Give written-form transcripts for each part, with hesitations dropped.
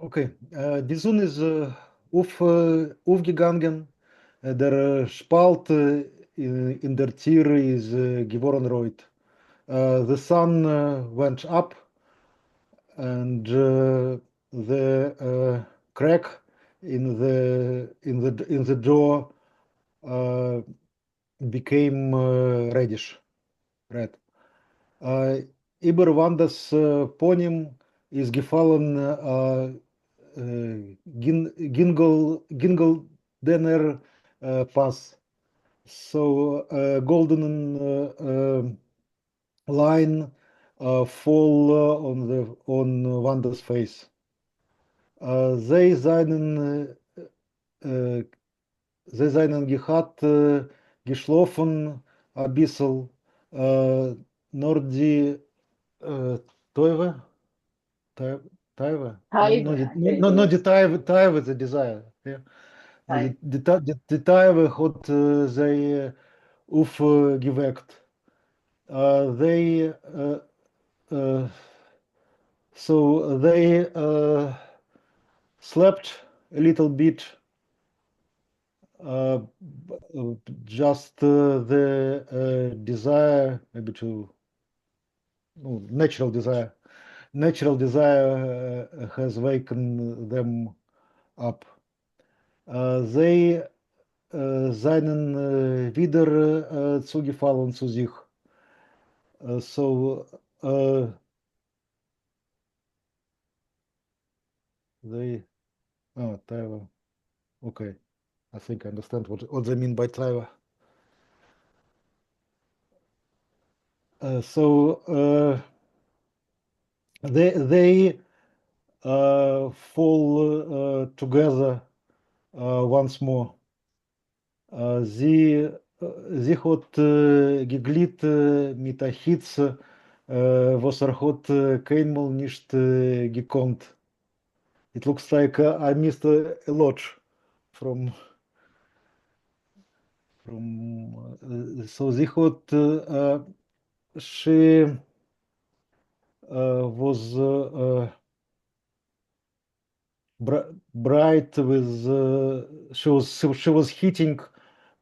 Okay, die Sonne ist aufgegangen. Der Spalt in der Tiere ist geworden rot. The sun went up and the crack in the door uh, became reddish, red. Äh, Irgendwann das по ним ist gefallen Gingeldener Pass. So golden line fall on Wanda's face. They äh, sie seinen gehabt geschlafen ein bisschen, nur die Teufel. Та- Тайва? Hive. No, die Taiwa, the desire. Ja. No, Hive. die Taiwa hat sie aufgeweckt. They uh, so they slept a little bit, uh, just the desire, maybe to no, natural desire has wakened them up. They seinen wieder zugefallen zu sich. So they, Taiwa. Okay, I think I understand what they mean by Taiwa. So they fall together once more. Sie hat geglitt mit der Hitze, was hat keinmal nicht gekonnt. It looks like I missed a lot from so sie hat she was bright with she was hitting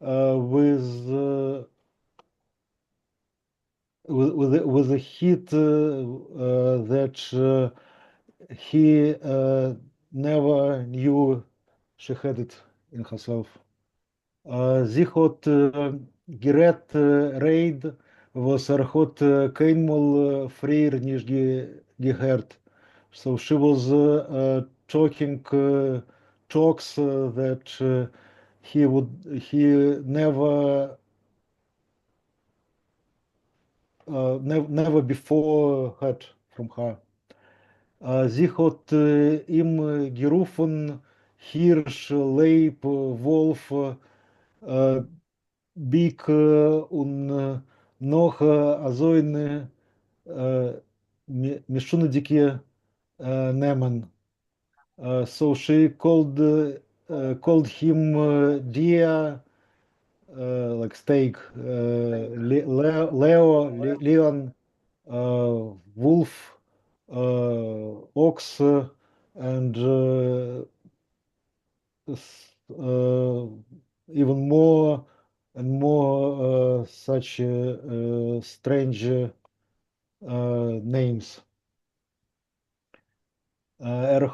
with with a heat that he never knew she had it in herself. Sie hat gerät Raid, was hat keinmal früher nicht gehört. So she was talking talks that he never never before heard from her. Sie hat ihm gerufen, Hirsch, Leib, Wolf, Big und noch so eine Mischunedike nehmen. So she called him Dia, like steak, Leon, wolf, ox, and uh, even more and more such strange names. Er,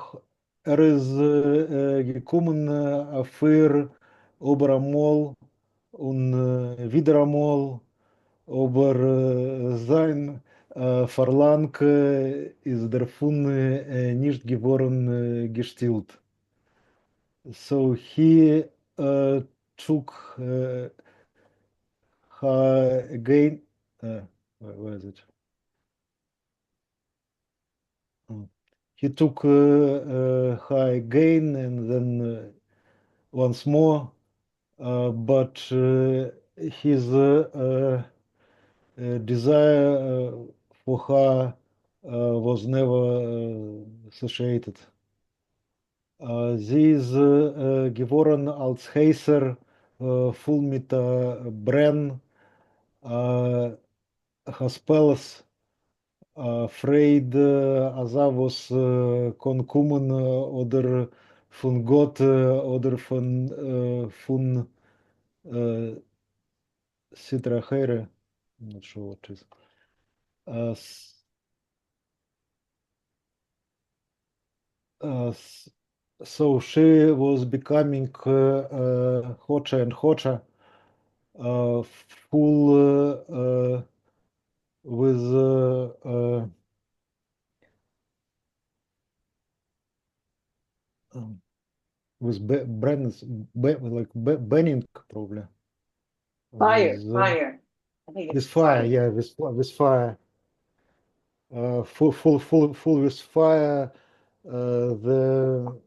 er is gekommen für über einmal und wieder einmal, aber sein Verlang ist davon nicht geworden gestillt. So he took her again. Where is it? Oh. He took her again and then once more, but his desire for her was never satiated. Sie ist geworden als Heißer, voll mit Brenn, Haspels, Freud Azavos kommen oder von Gott oder von Sitra Here. I'm not sure what it is. Uh, s- s- so she was becoming hotter and hotter, full with um, brands, like banning probably Fire, with fire. I think it's with fire, fire. yeah, with fire, full with fire. The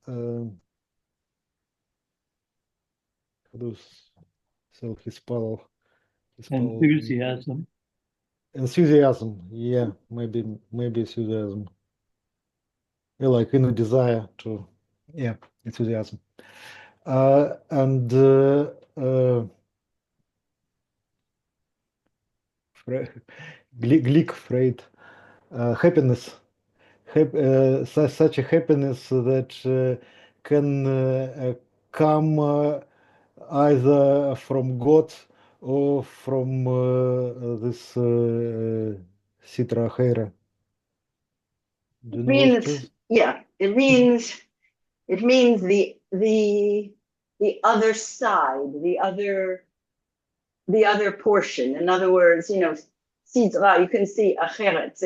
how do you sell his spell Enthusiasm. enthusiasm, yeah, maybe enthusiasm, yeah, like inner desire to, yeah, enthusiasm, and Glick, Freight, happiness, such a happiness that can come either from God or from this Sitra Hera. Do It you know what it means, is? yeah, it means the other side, the other portion. In other words, sidra, you can see acheret,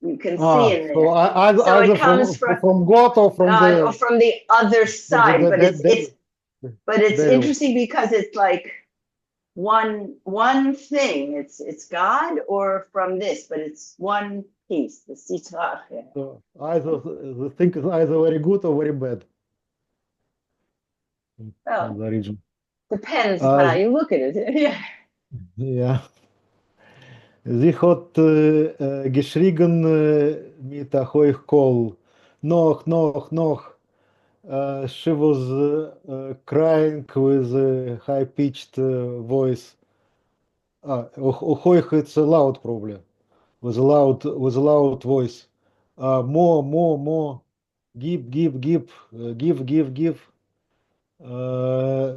you can see Ah, in so there. So it either comes from from God or from the other from side, but it's devil. interesting because it's like one thing. It's God or from this, but it's one piece, the sitra acheret. So either the thing is either very good or very bad in Well, the region. depends on Uh, how you look at it. Yeah. ja. Sie hat geschrien mit a hoich Kohl. Noch. She was crying with a high-pitched voice. Hoich, it's a loud probably. With a loud voice. More. Give. Uh,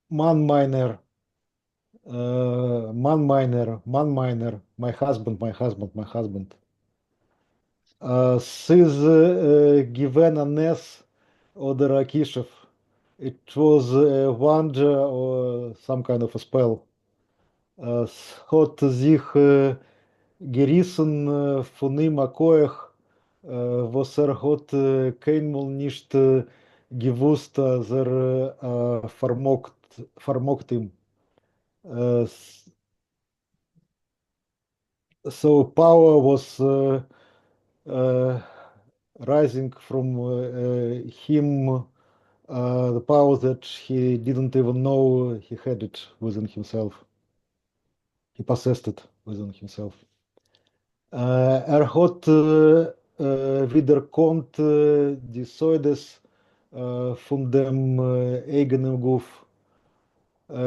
man miner. My husband. She's given a nest oder a kishef. It was a wonder or some kind of a spell. Es hat sich gerissen von ihm a Koech, was hat keinmal nicht gewusst, dass vermogt ihm. Uh, so power was uh, rising from him, the power that he didn't even know he had it within himself. He possessed it within himself. Hat wieder kommt die Säudes von dem eigenen Guf.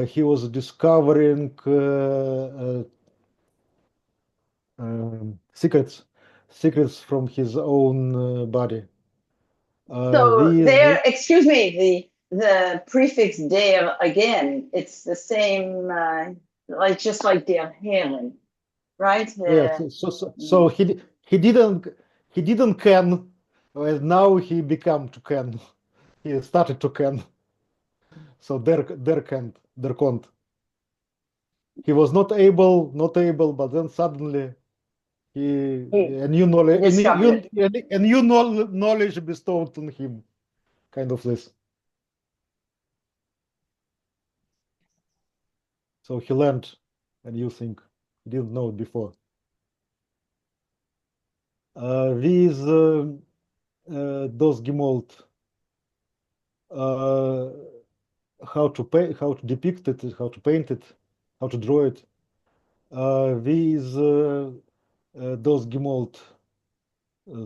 He was discovering secrets, secrets from his own body. So These, there, excuse me, the prefix der again, it's the same, like just like der Herren, right? yes. So he didn't can, and now he become to can. He started to can. So der konnte. He was not able, but then suddenly he he, a new he knowledge, discovered it. knowledge bestowed on him, kind of this. So he learned a new thing he didn't know it before. With DOS Gemold, uh, how to depict it, how to paint it, how to draw it. With DOS Gemold,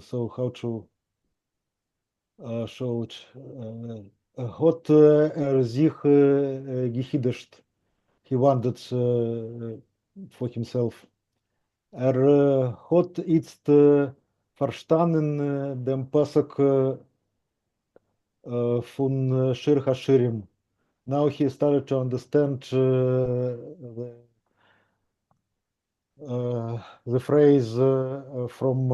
so how to show it. Hat sich gehiddest. He wanted for himself. Hat ist verstanden dem Pasuk von Shir Hashirim. Now he started to understand the phrase from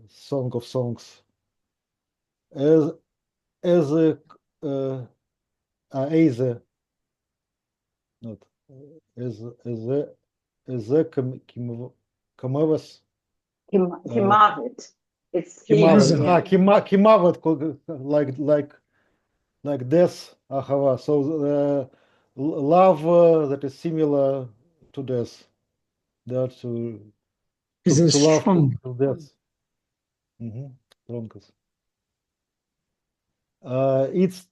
Song of Songs. As a not as a Kimavas Kimavet. It's Kimavet. yeah. Kimavet like death, ahava. So love that is similar to death. That Is a to love strong. to death. Tronkes. It's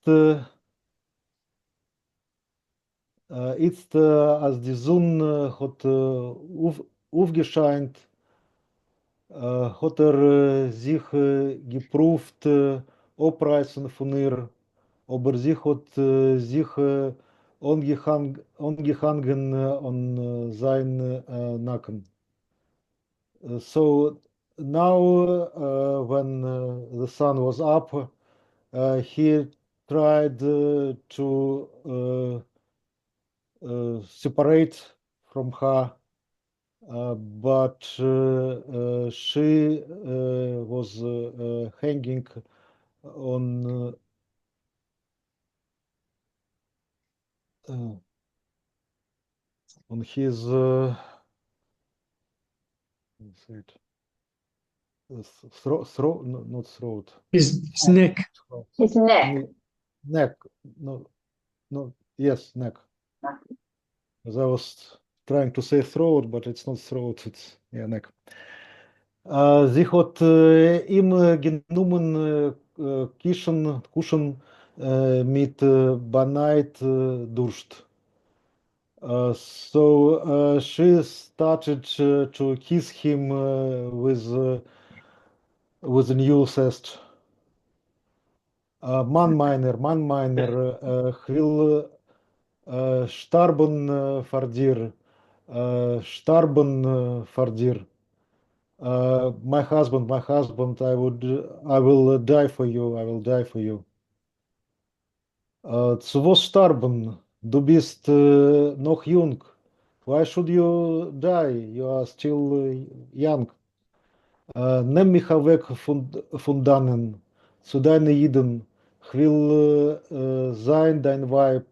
als die Sonne hat aufgescheint, hat sich geprüft, abreißen von ihr, aber sie hat sich angehangen an sein Nacken. So now, when the sun was up, he tried to separate from her, but she was hanging on his throat, not throat. His neck. His neck. Neck. No, yes, neck. As I was trying to say throat, but it's not throat, it's neck. Sie hat ihm genommen kuschen mit Baneit Durst. So she started to kiss him with a new zest. Man meiner, ich will starben vor dir, starben vor dir. My husband, I will die for you, I will die for you. Zu was starben? Du bist noch jung. Why should you die? You are still young. Nimm mich weg von dannen, zu deinen Jiden. Ich will sein dein Weib.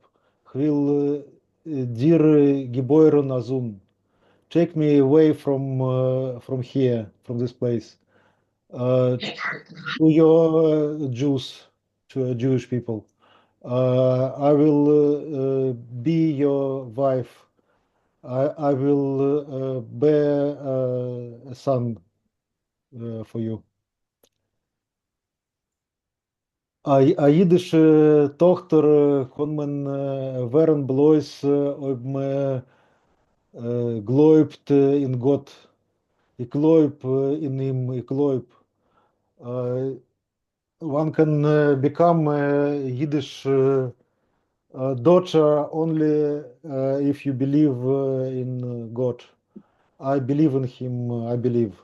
Ich will dir geboren azun. Take me away from here, from this place, to your Jews, to Jewish people. I will be your wife. I will bear a son for you. A jiddische Tochter kon men wären bloß, ob man glaubt in Gott. Ik glaub in him, ik glaub. One can become Yiddish daughter only if you believe in God. I believe in him, I believe.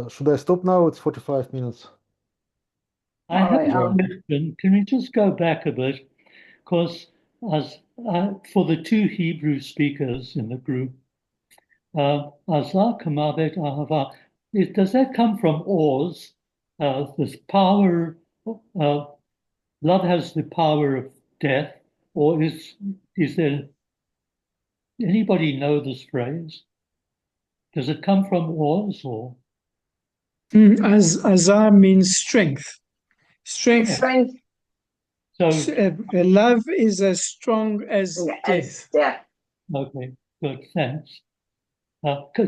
Should I stop now? It's 45 minutes. I have a Oh, question. Can we just go back a bit? Because as for the two Hebrew speakers in the group, Azar Kamavet Ahava, does that come from Oz? This power, love has the power of death, or is there anybody know this phrase? Does it come from Oz or? As Azar means strength. Strength. strength. So Love is as strong as death. Death. okay, good, thanks.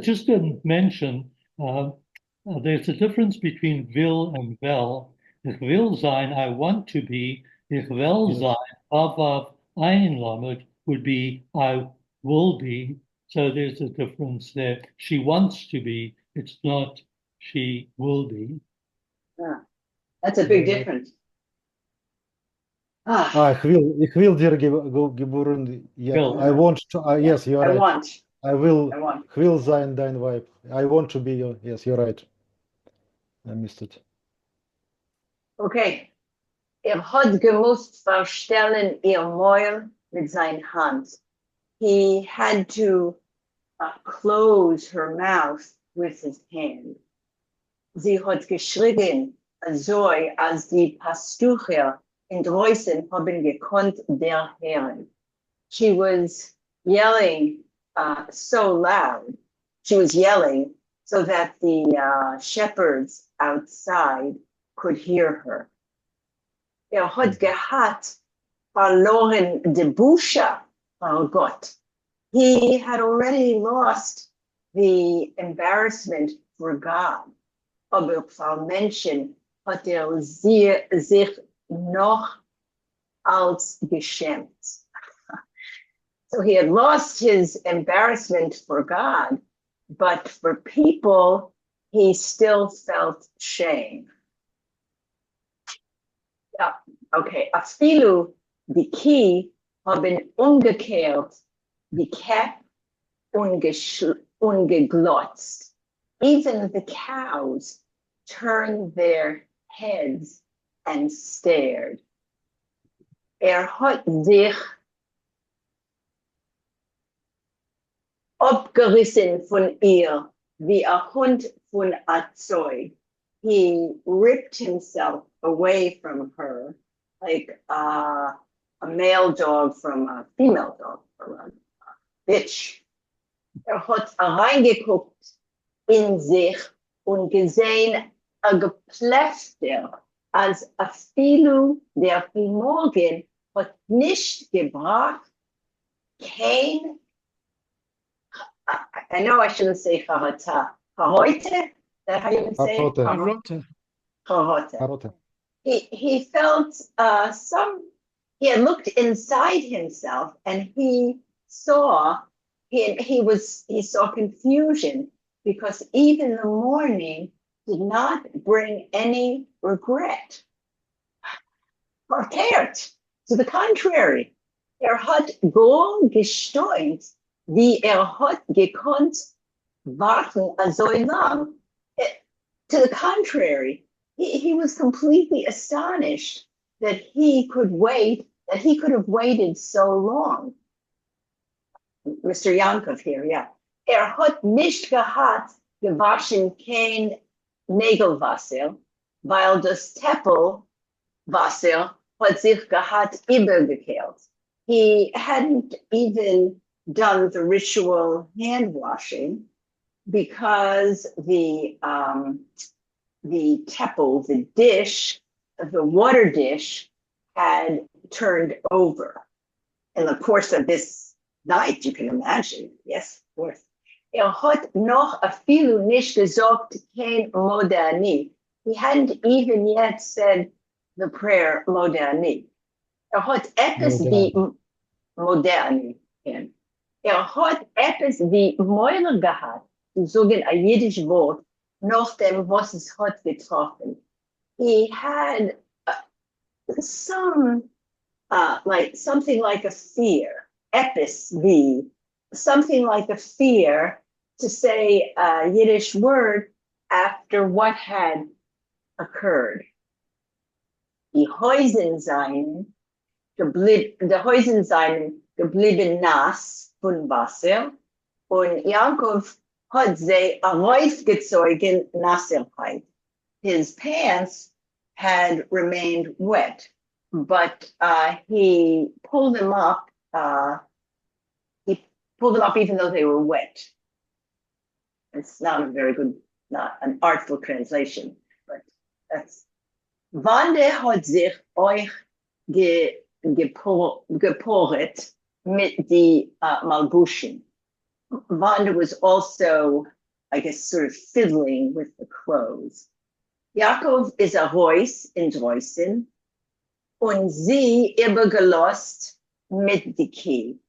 Just to mention, there's a difference between will and vel. Ich will sein, I want to be. Ich will Yes. sein, Vav Ein Lamed would be I will be. So there's a difference there. She wants to be, it's not she will be. Yeah. That's a big difference. Ah, Ich will dir geboren. Yeah, Will. I want to. Yes, you're I right. want. I will. I want. Ich will sein dein Weib. I want to be your. Yes, you're right. I missed it. Okay. Hat gemusst verstellen ihr Mäuel mit seiner Hand. He had to close her mouth with his hand. Sie hat geschrien, so als die Pastucher in Dreußen haben gekonnt der Herren. She was yelling so loud. She was yelling so that the shepherds outside could hear her. Hat gehabt verloren de Busha, oh Gott. He had already lost the embarrassment for God. Aber für Menschen hat sich noch als geschämt. So he had lost his embarrassment for God, but for people, he still felt shame. Ja, okay. Afilu die Ki haben umgekehrt die Cap ungeglotzt. Even the cows turned their heads and stared. Hat sich abgerissen von ihr wie ein Hund von Azoi. He ripped himself away from her like a male dog from a female dog, or a bitch. Hat reingeguckt in sich und gesehen a Gepläster, als a Filu der Morgen hat nicht gebracht, kein, I know I shouldn't say charata, heute, that how you would say it? Charote. Rota. Charote. He felt he had looked inside himself and he saw confusion because even the morning did not bring any regret. Verkehrt. To the contrary, hat gesteunt, wie hat gekonnt warten so lang. To the contrary, he was completely astonished that he could have waited so long. Mr. Yankov here, yeah. Hat nicht gehabt gewaschen kein Nägelwasser, weil das Teppelwasser hat sich gehabt übergekehrt. He hadn't even done the ritual hand washing because the teppel, the dish, the water dish, had turned over. In the course of this night, you can imagine. Yes, of course. Hat noch afilu nicht gesagt kein Modani. He hadn't even yet said the prayer Modani. Hat etwas wie Modani. Hat etwas wie Mäuler gehabt, zu sagen ein jüdisches Wort, nachdem was es hat getroffen. He had something like a fear, epis wie, something like a fear to say a Yiddish word after what had occurred. Die Häusen seien geblieben nass von Wasser und Jakob hat sie herausgezogen Nasserheit. His pants had remained wet, but he pulled them up. Even though they were wet. It's not a very good, not an artful translation, but that's. Wande hat sich euch geporet mit die Malbuschen. Wanda was also, I guess, sort of fiddling with the clothes. Yaakov is a Reus in Dreußen und sie übergelost mit die Key.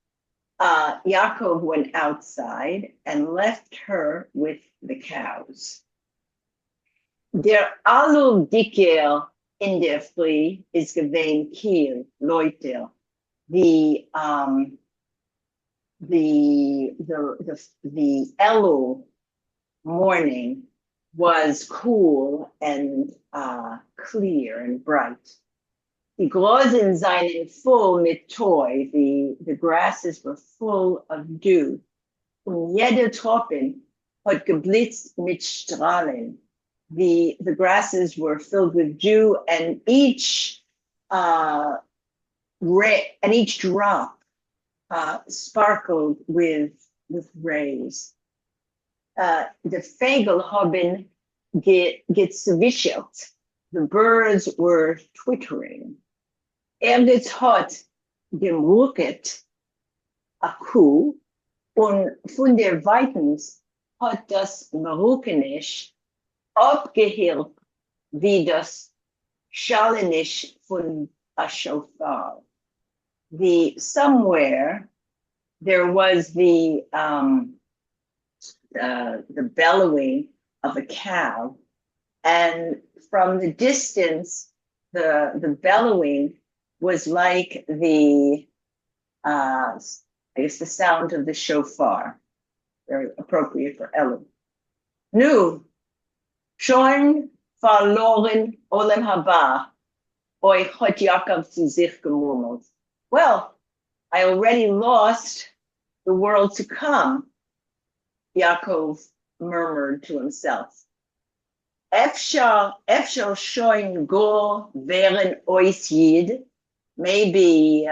Yaakov went outside and left her with the cows. Der Alu Diker in der Früh ist gewesen Kiel, Leute. The Elul morning was cool and clear and bright. Die Rosen seien full mit Toy. The grasses were full of dew. Und jeder Tropfen hat geblitzt mit Strahlen. The grasses were filled with dew, and each drop sparkled with rays. The Vögel haben gezwitschert. The birds were twittering. Es hat gemurket a Kuh, und von der Weitens hat das Marokanisch abgehilft wie das Schallenisch von a shofar. Somewhere there was the bellowing of a cow, and from the distance, the bellowing was like the sound of the shofar, very appropriate for Elul. Nu, schon verloren Olam haba, oi hat Yaakov zu sich gemurmelt. Well, I already lost the world to come, Yaakov murmured to himself. Efshar shoin go veren ois yid. Maybe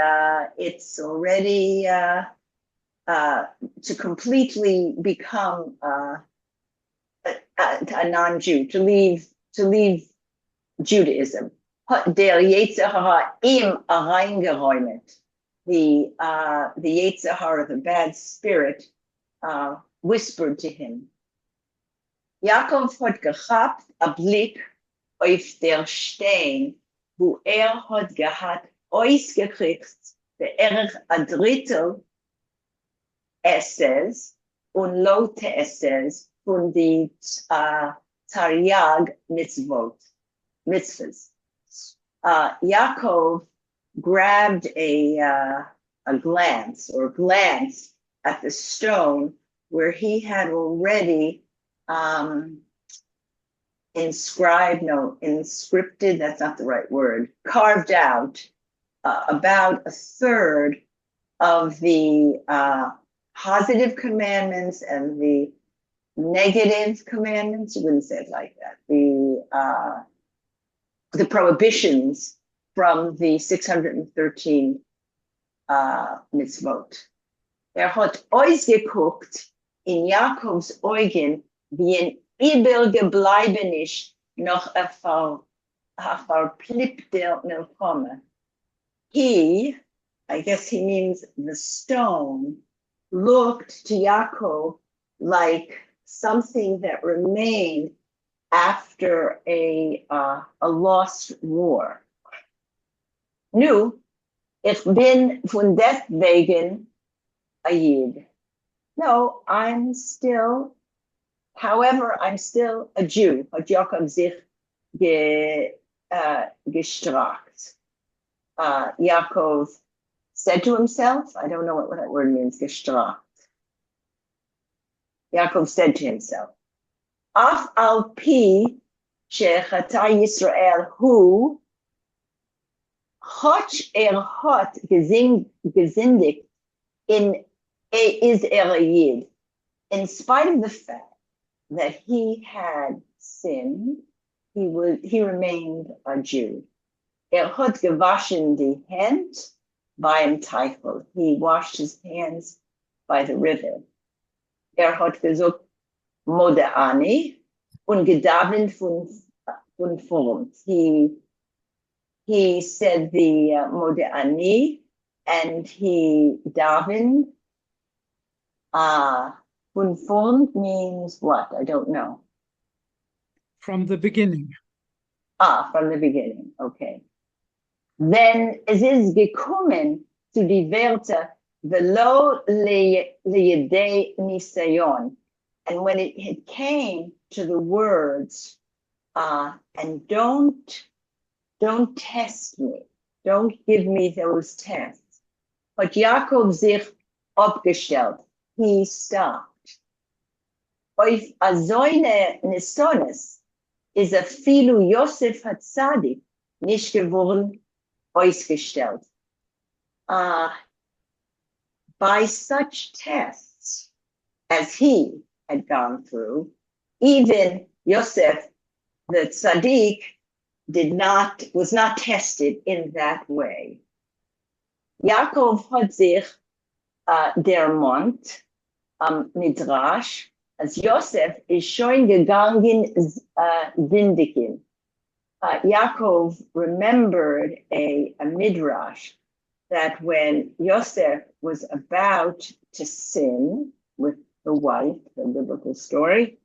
it's already to completely become a non-Jew, to leave Judaism. Der Yetzer Hara im reingeräumt. The Yetzer Hara, the bad spirit, whispered to him. Yaakov hat gehabt a Blick auf der Stein, wo hat gehabt ausgekriegt, beerich a Drittel Esses und Lote Esses von die Taryag mitzvahs. Yaakov grabbed a glance at the stone where he had already inscripted, that's not the right word, carved out about a third of the positive commandments and the negative commandments. You wouldn't say it like that. The prohibitions from the 613 mitzvot. Hat ausgeguckt in Jakobs Augen wie ein übel gebleiben ist noch verplippter Milchome. He, I guess he means the stone, looked to Yaakov like something that remained after a lost war. Nu, ich bin von deswegen a Yid. No, I'm still a Jew. Hat Jakob sich gestraft. Yaakov said to himself, I don't know what that word means, gestraft. Yaakov said to himself, Af al pi shechata Yisrael hu, hot hot gesindigt is a Yid. In spite of the fact that he had sinned, he remained a Jew. Hat gewaschen die Hand beim Teichel. He washed his hands by the river. Hat gesagt, Modeani und gedavent von Form. He said the Modeani and he davened. Von Form means what? I don't know. From the beginning. From the beginning. Okay. Then es ist gekommen zu die Werte velo leyedei nisayon. And when it came to the words, and don't don't test me. Don't give me those tests. Hat Jakob sich abgestellt. He stopped. Auf a zoine Nisones is a filu Yosef Hatzadik nicht geworden ausgestellt. By such tests as he had gone through, even Yosef, the tzaddik, was not tested in that way. Yaakov hat sich der Mond Midrash, as Yosef is showing gegangen Zindikin. Yaakov remembered a midrash that when Yosef was about to sin with the wife, the biblical story,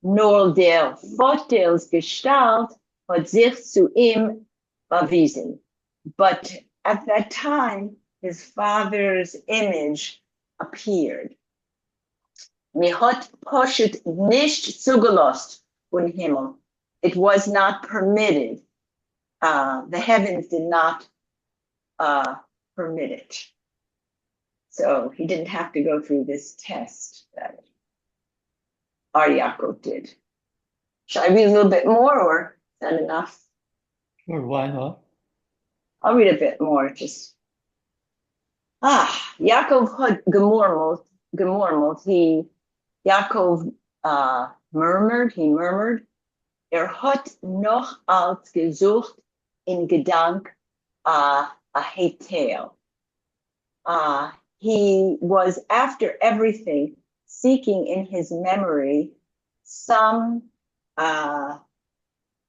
nur der Vaters Gestalt hat sich zu ihm bewiesen. But at that time, his father's image appeared. Mir hat Poshut nicht zugelost von Himmel. It was not permitted. The heavens did not permit it. So he didn't have to go through this test that Yaakov did. Shall I read a little bit more, or is that enough? Sure, why not? I'll read a bit more. Yaakov had gemurmelt. Yaakov murmured. Hat noch als gesucht in Gedank a heter. He was, after everything, seeking in his memory some a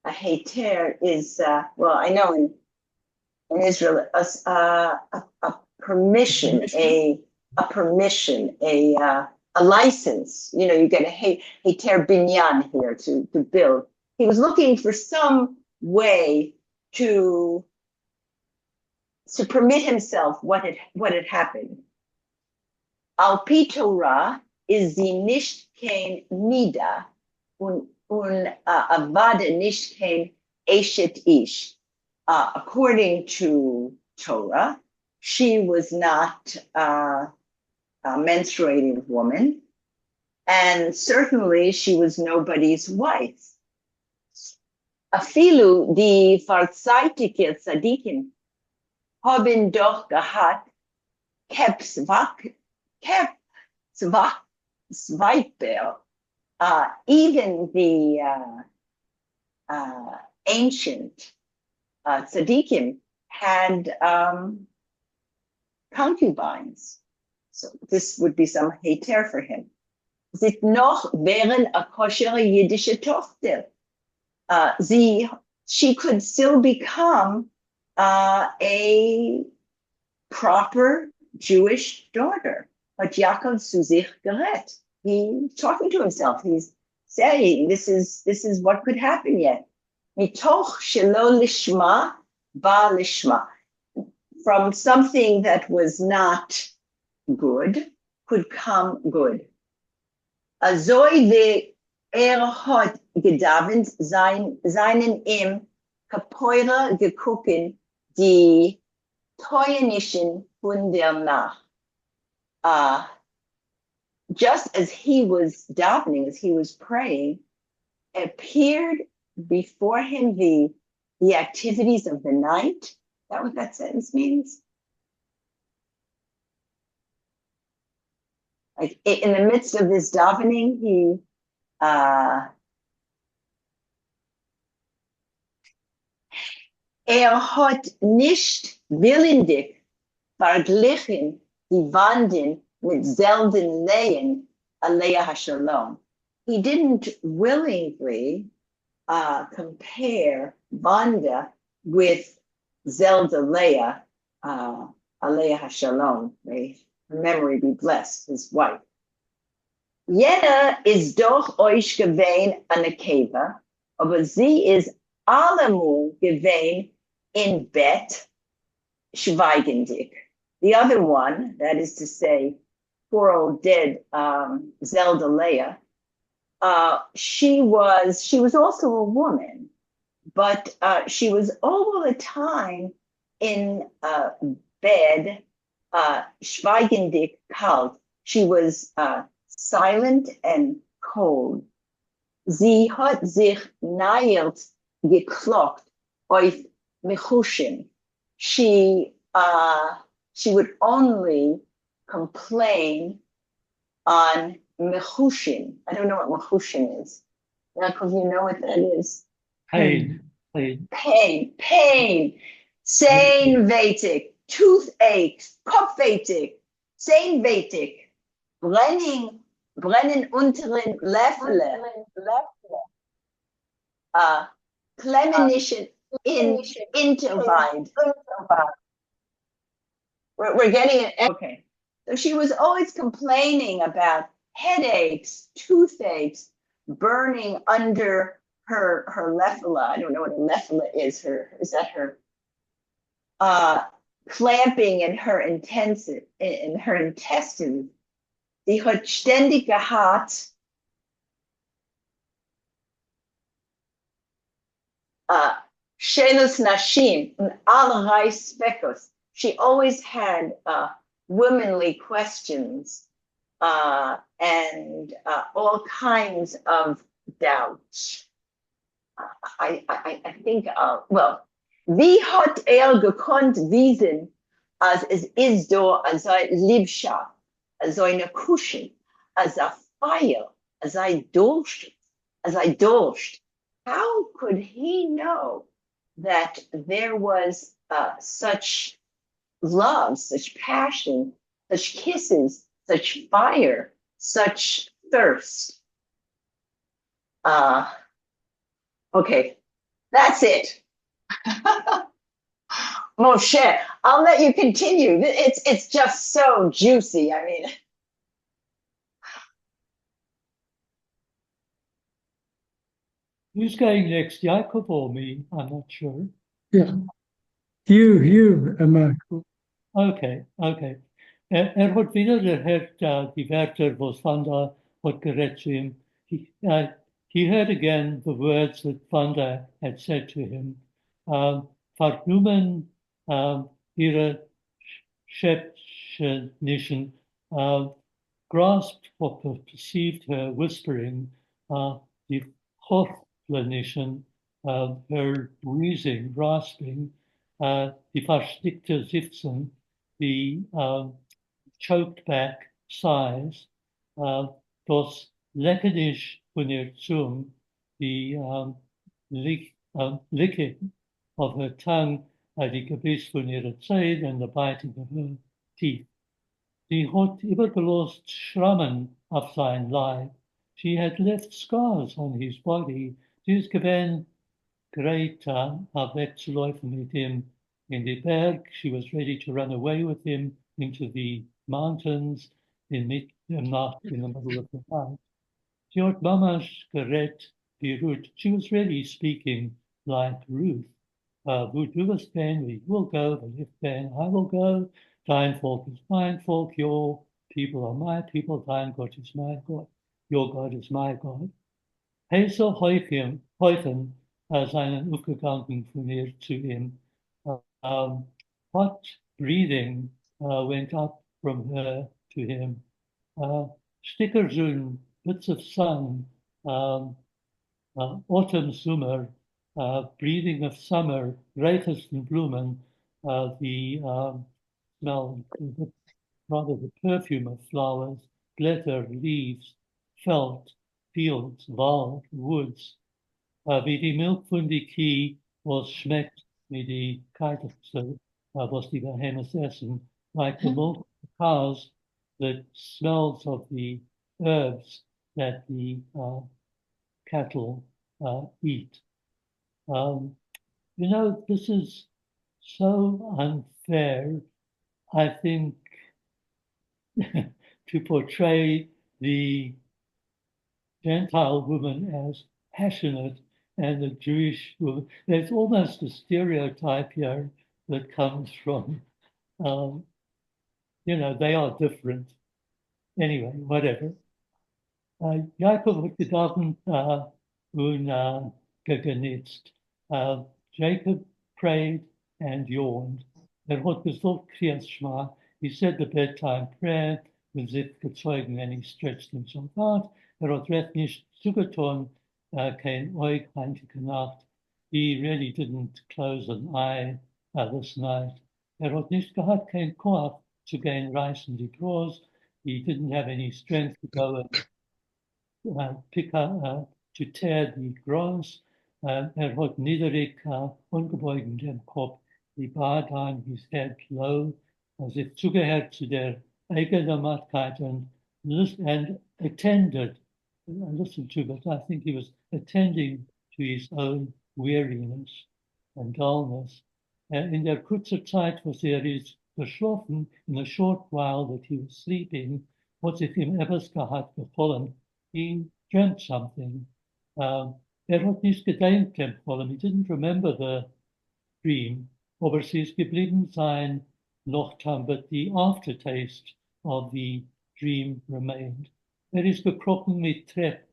heter is well, I know in Israel a permission, a license. You know, you get a heter binyan here to build. He was looking for some way to permit himself what had happened. Al pi Torah is the nicht kein nida un avada nicht kein eshet ish. According to Torah, she was not a menstruating woman, and certainly she was nobody's wife. Afilu die farzeitike tzadikim haben doch gehabt Zweitber. Even the ancient tzaddikim had concubines. So this would be some heter for him. Sit noch wären a kosher jiddische Tochter. She could still become a proper Jewish daughter. But Yaakov zu sich gerät. He's talking to himself. He's saying, this is what could happen yet. Mitoch shelo lishma ba lishma. From something that was not good could come good. Azoi de hat gedavent seinen im kapoira gekucken die teuernischen von der Nacht. Just as he was davening, as he was praying, appeared before him the activities of the night. Is that what that sentence means? Like in the midst of this davening, he hat nicht willendig verglichen die Wanden mit Zelden Lehen, Alea HaShalom. He didn't willingly compare Vanda with Zelda Leah, Alea HaShalom. May her memory be blessed, his wife. Jeder ist doch euch gewähn an der Keva, aber sie ist allemal gewähn in Bett schweigendig. The other one, that is to say, poor old dead Zelda Leah, she was also a woman, but she was all the time in bed, schweigendig kalt. She was silent and cold. Sie hat sich nails geklopft auf Mechushim. She would only complain on Mechushim. I don't know what Mechushim is. Yaakov, you know what that is? Pain. Pain. Zenuwweitig, toothaches, kopfweitig, zenuwweitig, brennen unteren Leffle, Plemmenischen in Interweid. We're getting it. Okay. So she was always complaining about headaches, toothaches, burning under her lephula. I don't know what a lephula is. Is that her clamping in her intestines? Die hat ständig gehabt Shelus Nashim und allerlei Speckos. She always had womanly questions and all kinds of doubts. I think, well, wie hat gekonnt wiesen, als es ist da, als Liebschaft, als eine Kuschel, als Feier, als Durst, als Durst. How could he know that there was such love, such passion, such kisses, such fire, such thirst? Okay, that's it. Moshe, I'll let you continue. It's just so juicy. I mean, who's going next, Jacob or me? I'm not sure. Yeah. You, Michael. Okay. Hat wieder die Wörter, was Vanda hat geredet zu ihm. He heard again the words that Vanda had said to him. Vernommen ihre Schäppchen, grasped what perceived her whispering, die Hofflanischen, her wheezing, rasping, die verstickte Sitzen, the choked back sighs, das Leckernisch von ihr Zunge, the licking of her tongue, die Gebiss von ihrer Zähne and the biting of her teeth. Sie hat übergelost Schrammen auf sein Leib. She had left scars on his body. Sie ist gewesen bereit, wegzuläufen mit ihm in die Berg. She was ready to run away with him into the mountains in the middle of the night. She had mamash geredet wie Ruth. She was really speaking like Ruth. Ruth, du wirst gehen, we will go, but if then I will go. Dein Volk is mine folk, your people are my people, dein Gott is my God, your God is my God. Hazel Heuchen seinen aufgegangen von ihr zu ihm. Hot breathing went up from her to him. Stickerzoen, bits of sun, autumn, summer, breathing of summer, Regenblumen, the smell, rather the perfume of flowers, glitter, leaves, felt, fields, wald, woods. Wie die Milch von die Kie, was schmeckt wie die Kalteste, was die Behemoths essen, like the milk of the cows that smells of the herbs that the cattle eat. You know, this is so unfair, I think, to portray the Gentile woman as passionate and the Jewish woman. There's almost a stereotype here that comes from, you know, they are different. Anyway, whatever. Jacob hat gedacht und gegenutzt. Jacob prayed and yawned. Had gesucht Kriyas Shema. He said the bedtime prayer with Zit gezeugen, and he stretched himself out. Had recht nicht zugetan, kein Oig, heintige Nacht. He really didn't close an eye this night. Had nicht gehabt, kein Koach to gain rice and grows. He didn't have any strength to go and pick up, to tear the grass. Had niederig, ungebeugt den Kopf, die Bart on his head low, as if zugehört zu der Eigenermachtkeit and attended, I listened to, but I think he was attending to his own weariness and dullness. In der kurzer Zeit, was is geschlafen, in a short while that he was sleeping, was if him etwas gehabt gefallen, he dreamt something. Had nicht gedenkt gefallen, he didn't remember the dream, aber sie ist geblieben sein Nochtam, but the aftertaste of the dream remained. Is gekrochen mit Trepp,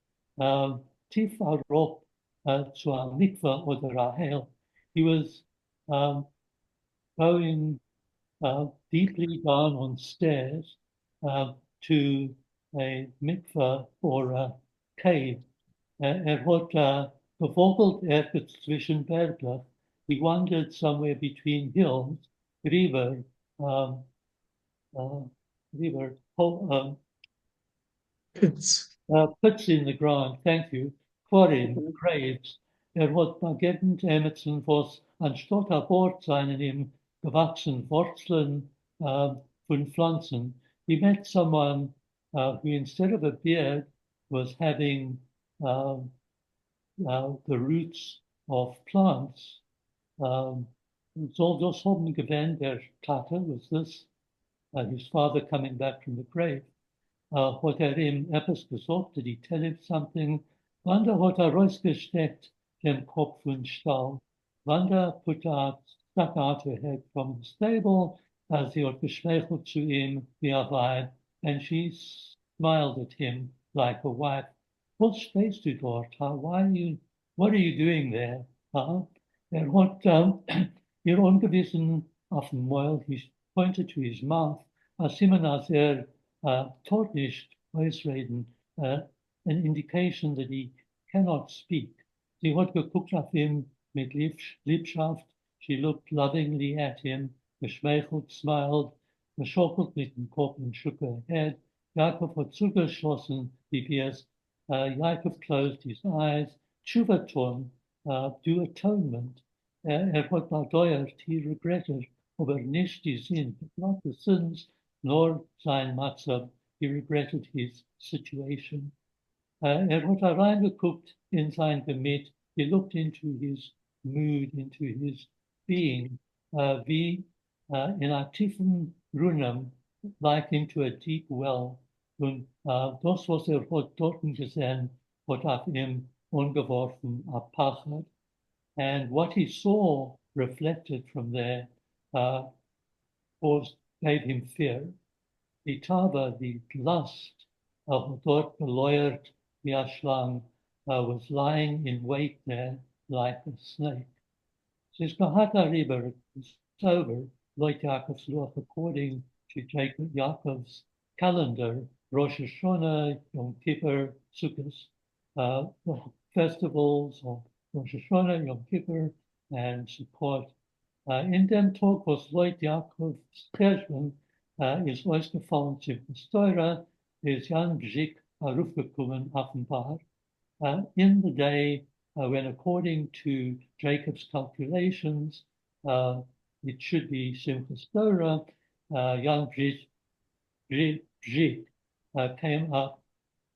tief herab zu einem Mikveh oder Rahel. He was going deeply down on stairs to a mikveh or a cave. Had gevogelt ergens zwischen Bergen. He wandered somewhere between hills, river, pits in the ground, thank you, quarrying, graves. Had begegnet Emerson was anstatt Bord seinen ihm gewachsen Wurzeln von Pflanzen. He met someone who instead of a beard was having the roots of plants. So das haben gewähnt der Tate was this, his father coming back from the grave. Hat ihm etwas gesagt, did he tell him something? Wanda hat rausgesteckt dem Kopf und Stall. Wanda stuck out her head from the stable as he had geschmeichelt zu ihm wie Weib, and she smiled at him like a wife. Was stehst du dort? What are you doing there? Hat ihr ungewissen auf dem Maul, he pointed to his mouth, as Simon as taught nicht ausreden, an indication that he cannot speak. Sie hat geguckt auf ihn mit Liebschaft. She looked lovingly at him, geschmeichelt, smiled, geschockelt mit dem Kopf and shook her head. Jacob hat zugeschlossen die Ears. Jacob closed his eyes. Tshuvaton, do atonement. Hat bedeuert, he regretted, aber nicht die Sinn, not the sins, nor sein Matzab. He regretted his situation. Hat reingeguckt in sein Gemüt. He looked into his mood, into his being, wie in a tiefen Brunnen, like into a deep well. Und das, was hat dort gesehen, hat auf ihm umgeworfen, a Pachad. And what he saw reflected from there gave him fear. Die Tava, the lust, dort geleuert wie a Schlang, was lying in wait there like a snake. Says Gahata River is over, like Yaakov's Loch, according to Jacob Yaakov's calendar, Rosh Hashanah, Yom Kippur, Sukkot, the festivals of Rosh Hashanah, Yom Kippur, and Sukkot. In dem Tag was Leut Yaakov's Terschman is ausgefallen zu Steurer, is Jan Bzik aufgekommen offenbar. In the day when, according to Jacob's calculations, it should be Simchas Torah, Jan Bzik came up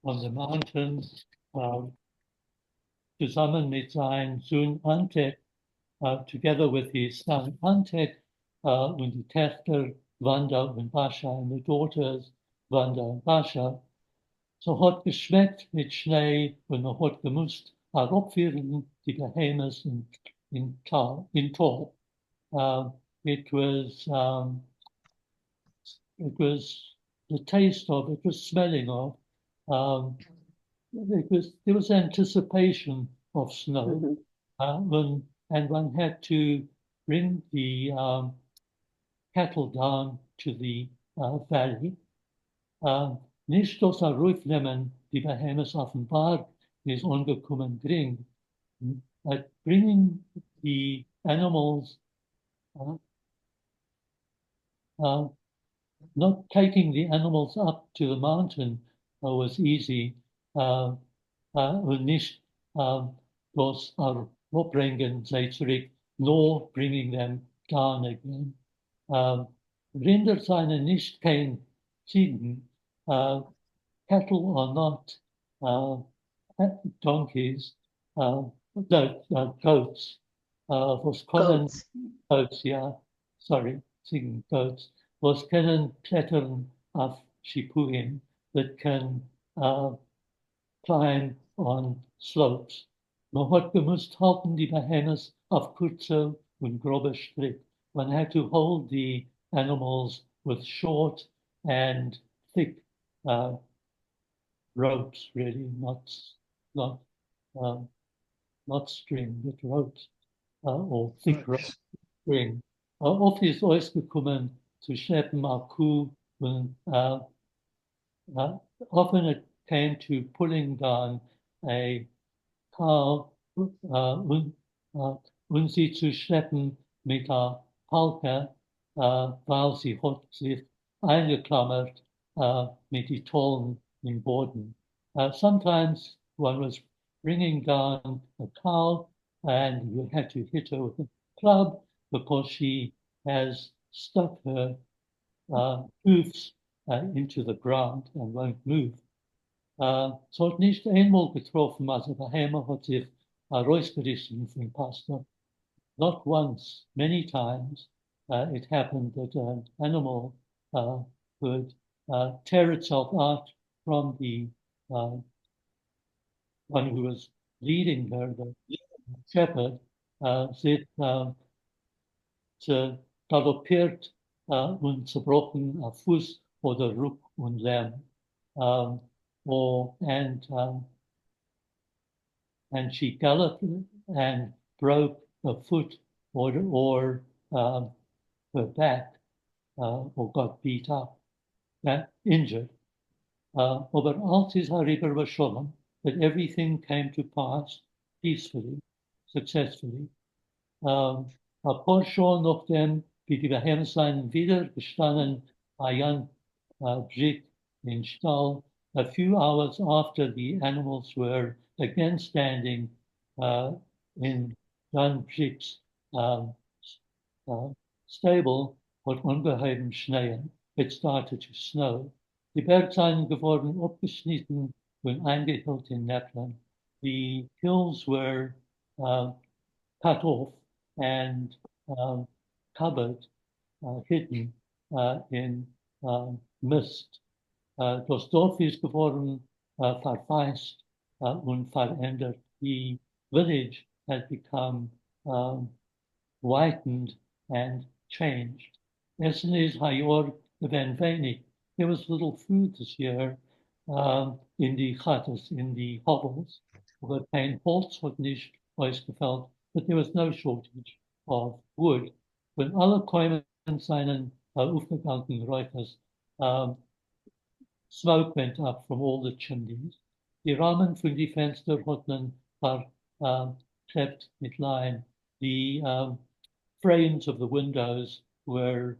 on the mountain zusammen mit seinem Sohn Antek, together with his son Antek, und die Töchter Wanda und Bascha, and the daughters Wanda und Bascha. So hat geschmeckt mit Schnee und hat gemusst herabführen die Behemoths in Tal. It was the taste of, it was smelling of, there was anticipation of snow. When and one had to bring the cattle down to the valley. Nicht aus der Rufnehmen, die Behemoths auf dem Berg is angekommen dring. But bringing the animals, not taking the animals up to the mountain was easy. Und nicht das opbrengen, zij zurück, nor bringing them down again. Rinder zijn nicht kein Ziegen. Cattle are not donkeys, no, goats. Was können goats, yeah, sorry, Ziegen, goats. Was können klettern auf Schipuhin, that can climb on slopes. Man hat gemusst halten die Behemoths auf kurze und grobe Strick. One had to hold the animals with short and thick ropes, really, not string, but ropes or thick rope string. Oft ist ausgekommen zu schleppen a Kuh und often it came to pulling down a cow und sie zu schleppen mit der Palke, weil sie hat sich eingeklammert mit den Tollen im Boden. Sometimes one was bringing down a cow and you had to hit her with a club because she has stuck her hoofs into the ground and won't move. Es hat nicht einmal getroffen, also der Hämer hat sich rausgerissen vom Pastor. Not once, many times, it happened that an animal would tear itself out from the one who was leading her, the shepherd, sich galoppiert und zerbrochen Fuß oder Ruck und Lärm. And she galloped and broke her foot or her back or got beat up, injured. But als is harüber beschonnen, that everything came to pass peacefully, successfully. A paar Stunden nachdem, wie die Behemoths seien wieder gestanden, Jan Brik in Stall. A few hours after the animals were again standing in Jan Brik's stable, hat ungeheben schneien. It started to snow. Die Bergseiten geworden abgeschnitten und eingehüllt in Neptun. The hills were cut off and covered, hidden in mist. Das Dorf ist geworden verwaist und verändert. The village had become whitened and changed. Essen is Hayor ben wenig. There was little food this year in the chatas, in the hovels. But kein Holz hat nicht ausgefällt, but there was no shortage of wood. When alle Käumen seinen aufgegangen Räuchers, smoke went up from all the chimneys. Die Rahmen von die Fenster hat man verklebt mit Leim. The frames of the windows were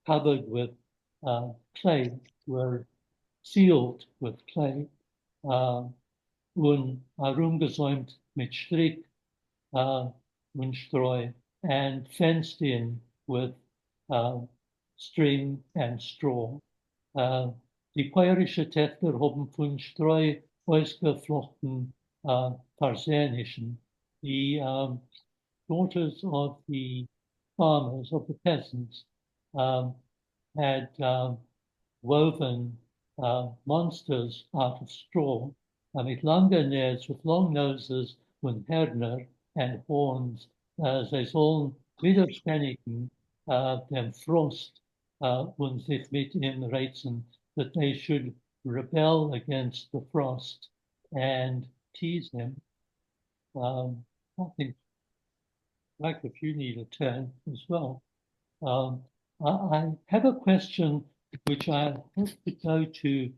covered with clay, were sealed with clay, und herumgesäumt mit Strick und Streu, and fenced in with string and straw. Die päurische Töchter haben von Streu ausgeflochten Parsenischen. The daughters of the farmers, of the peasants, had woven monsters out of straw, mit lange nails, with long noses, und Hörner and horns. Sie sollen widerständigen dem Frost und sich mit ihm reizen, that they should rebel against the frost and tease him. I think like if you need a turn as well. I have a question which I have to go to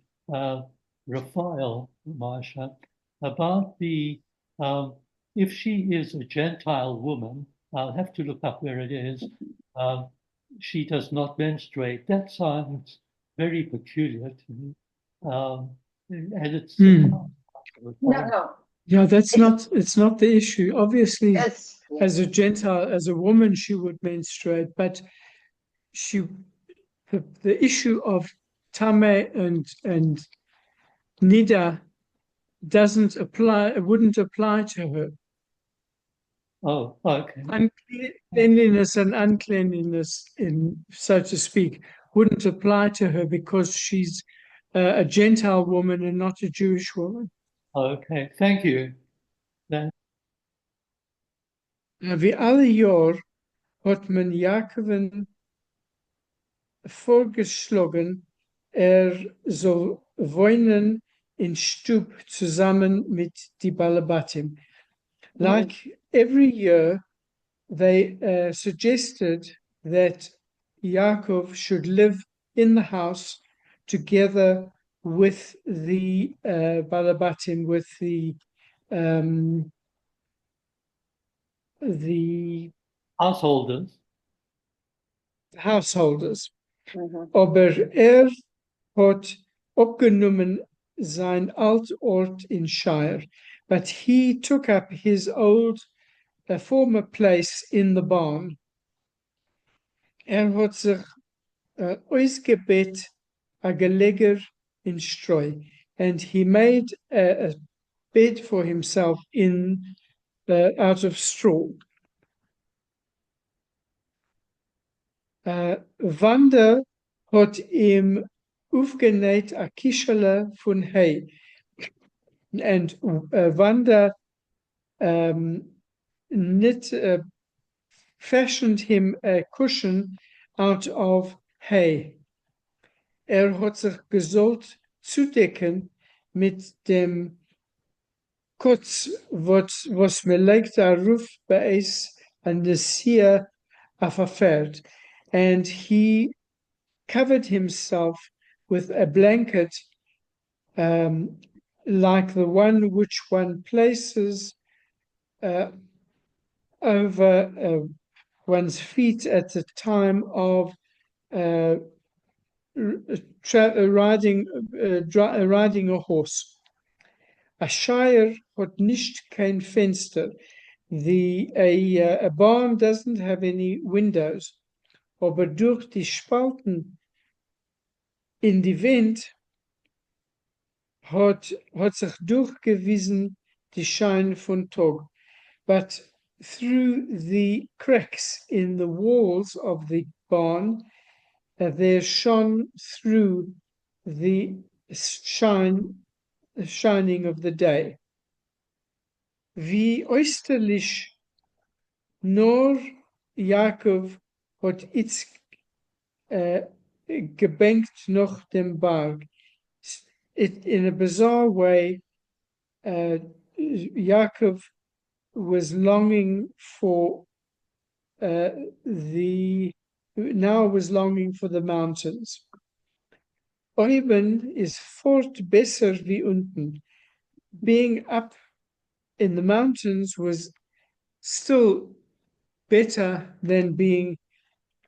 Raphael, Marsha, about the if she is a Gentile woman, I'll have to look up where it is. She does not menstruate. That sounds very peculiar to me, and it's No, no, Yeah, it's not the issue. Obviously, that's as a Gentile, as a woman, she would menstruate, but the issue of Tame and Nida wouldn't apply to her. Oh, okay. Cleanliness and uncleanliness, so to speak, wouldn't apply to her because she's a Gentile woman and not a Jewish woman. Okay, thank you. Then Wie alle Jahr hat man Jakoben vorgeschlagen, soll wohnen in Stub zusammen mit die Balabatim. Like every year, they suggested that Yaakov should live in the house together with the Balabatim, with the householders. householders. Mhm. Aber hat opgenommen sein Altort in Shire, but he took up his old former place in the barn. Hat sich uitgebed a geleger in Streu, and he made a bed for himself out of straw. Wanda hat ihm aufgenäht a Kischele von Hay, and Wanda knit fashioned him a cushion out of hay. Hat sich gesollt zudecken mit dem Kotz, was me legt darauf bei es an the seer of a Pferd. And he covered himself with a blanket like the one which one places over one's feet at the time of riding a horse. A shire hat nicht kein Fenster. A barn doesn't have any windows, aber durch die Spalten in die Wind hat sich durchgewiesen die Schein von Tag. But through the cracks in the walls of the barn, there shone through the shining of the day. Wie österlich nur Jakob hat itz gebenkt noch dem Berg. In a bizarre way, Jakob was longing for the mountains. Oben is fort besser wie unten. Being up in the mountains was still better than being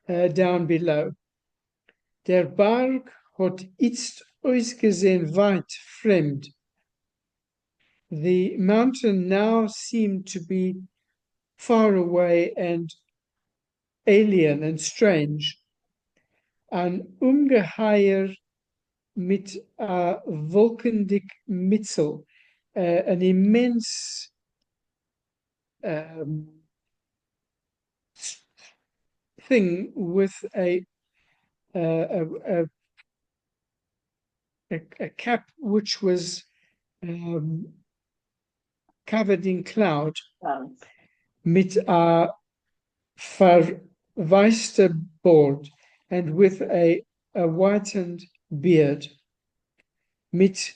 down below. Der Berg hat itzt ausgesehen weit fremd. The mountain now seemed to be far away and alien and strange. Ein Ungeheuer mit wolkendick Mitzel, an immense thing with a cap which was covered in cloud, mit a verwaiste board and with a whitened beard, mit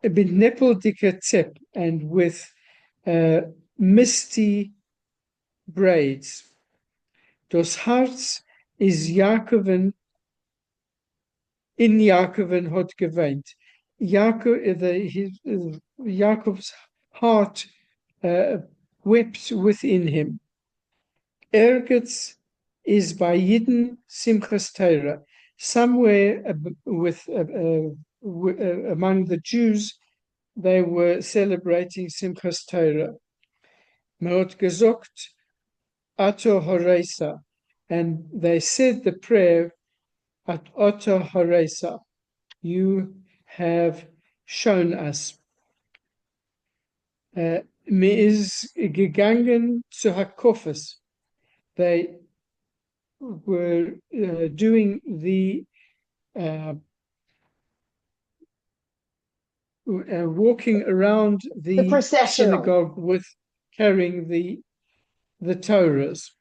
mit neppeldicker Zepp and with misty braids. Das Herz is Jakoven in Jakoven hat geweint. Jacob's heart wept within him. Ergetz is by Yidden Simchas Torah. Somewhere among the Jews, they were celebrating Simchas Torah. Me'ot gezogt Ato Horesa, and they said the prayer at Ato Horesa, you have shown us. Me is gegangen zu Hakofes. They were doing the walking around the processional. synagogue with carrying the Torahs.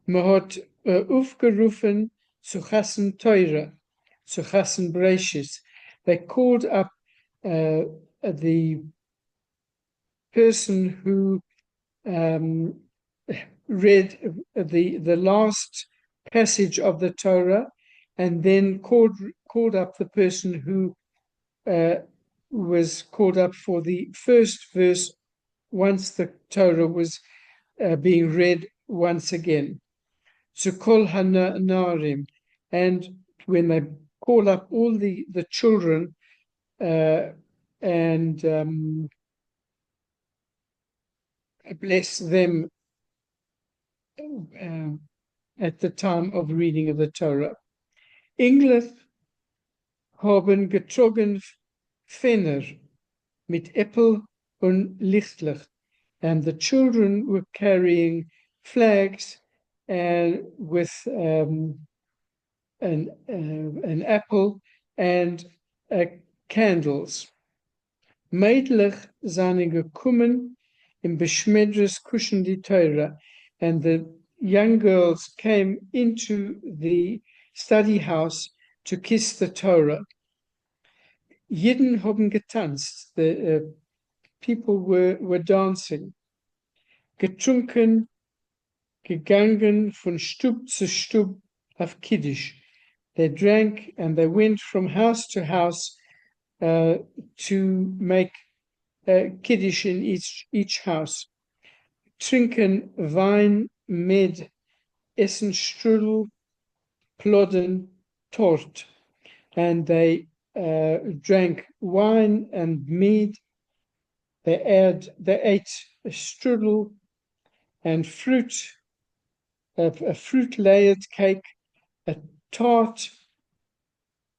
Man hat aufgerufen zu Chassen Teure, zu Chassen Breishis. They called up the person who read the last passage of the Torah, and then called up the person who was called up for the first verse once the Torah was being read once again. To Kol Hanarim, and when they call up all the children and bless them at the time of reading of the Torah. Engleth haben getrogen Fenner mit Äppel und Lichtlich, and the children were carrying flags and with an apple and candles. Meidlich seine gekommen in Beschmedres Kuschen die Teure, and the young girls came into the study house to kiss the Torah. Jeden haben getanzt. The people were dancing. Getrunken, gegangen von Stub zu Stub auf Kiddush. They drank and they went from house to house to make Kiddush in each house. Trinken Wein, Med, essen Strudel, plodden, Tort. And they drank wine and mead. They ate a strudel and fruit, a fruit-layered cake, a tart,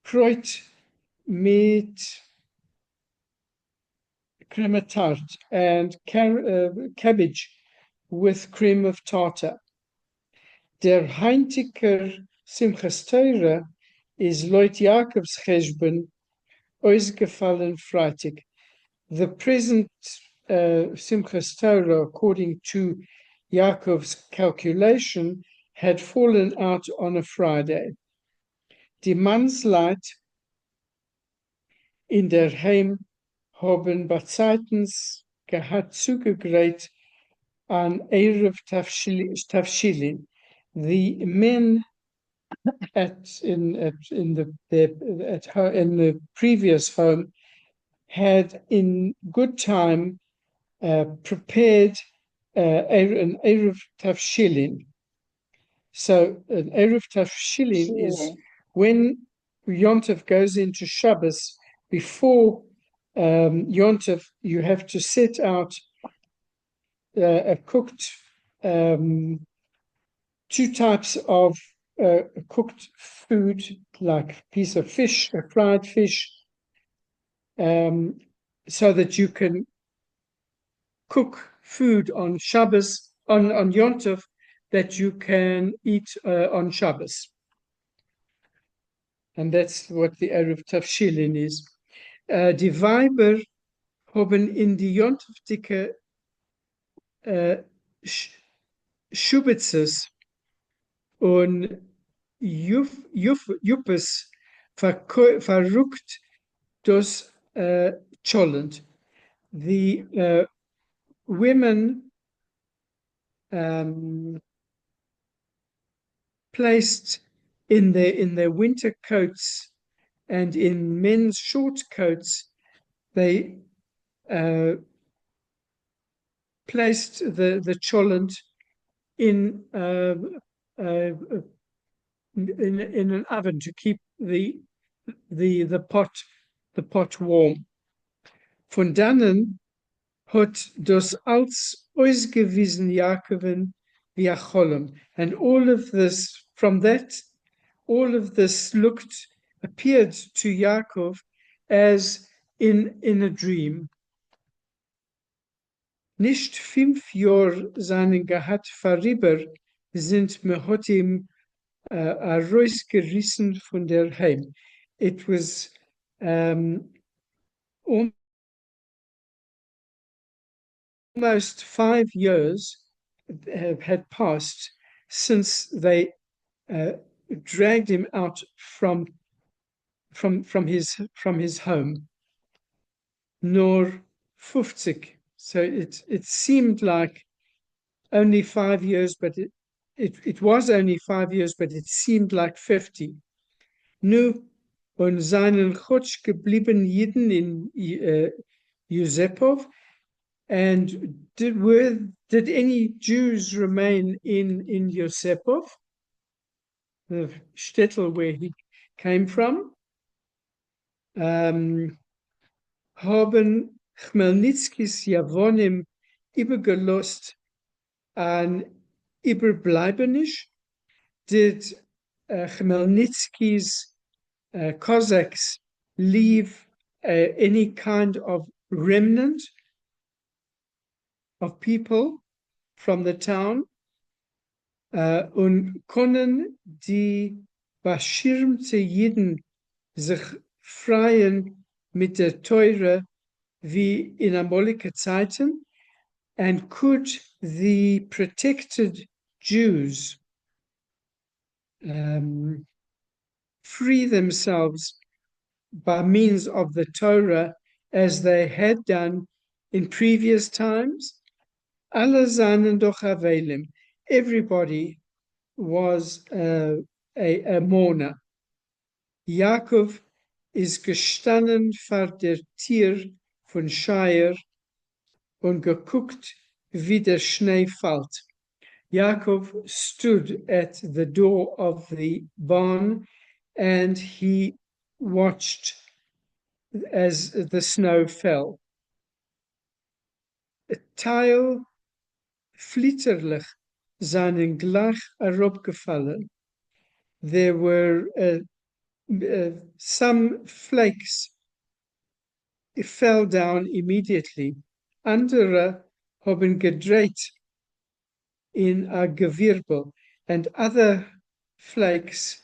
Kreut, meat, creme tart, and cabbage with cream of tartar. Der Heintiker Simchas Torah is Leut Jacobs Cheshbon, ausgefallen Freitag. The present Simchas Torah, according to Yaakov's calculation, had fallen out on a Friday. Die Mansleit in der Heim haben Bazeitens gehabt zugegräht an Erev Tafshilin. The men in the previous home had in good time prepared an Erev Tafshilin. So an Erev Tafshilin is when Yontov goes into Shabbos, before Yontov, you have to set out a cooked, two types of cooked food, like a piece of fish, a fried fish, so that you can cook food on Shabbos, on Yontov, that you can eat on Shabbos. And that's what the Erev Tafshilin is. Die Weiber haben in die Jontovdicke Schubitzes und Juppes verrückt das cholent. The women placed in their winter coats and in men's short coats, they placed the cholent in an oven to keep the pot warm. Von dannen hat das als ausgewiesen Jakoben wie a cholem. And all of this, from that, all of this appeared to Yaakov as in a dream. Nicht 5 Jahre seinen gehabt vorüber sind wir hat ihm rausgerissen von der Heim. It was almost 5 years had passed since they dragged him out from his home. Nor 50. So it seemed like only 5 years, but it was only 5 years, but it seemed like 50. Nu und seinen Chotsch geblieben Jiden in Yusepov, and did any Jews remain in Yosepov, the shtetl where he came from? Haben Chmelnitzkis Javonim übergelost an Überbleibenisch? Did Chmelnitzky's Cossacks leave any kind of remnant of people from the town? Und können die beschirmte Jiden sich freien mit der Teure wie in amolige Zeiten? And could the protected Jews free themselves by means of the Torah as they had done in previous times? Alle seien doch Avelim. Everybody was a mourner. Yaakov is gestanden vor der Tür von Shire und geguckt, wie der Schnee fällt. Yaakov stood at the door of the barn and he watched as the snow fell. A Teil flitterlich seinen gleich herabgefallen. There were some flakes. It fell down immediately. Andere haben gedreht in a Gewirbe, and other flakes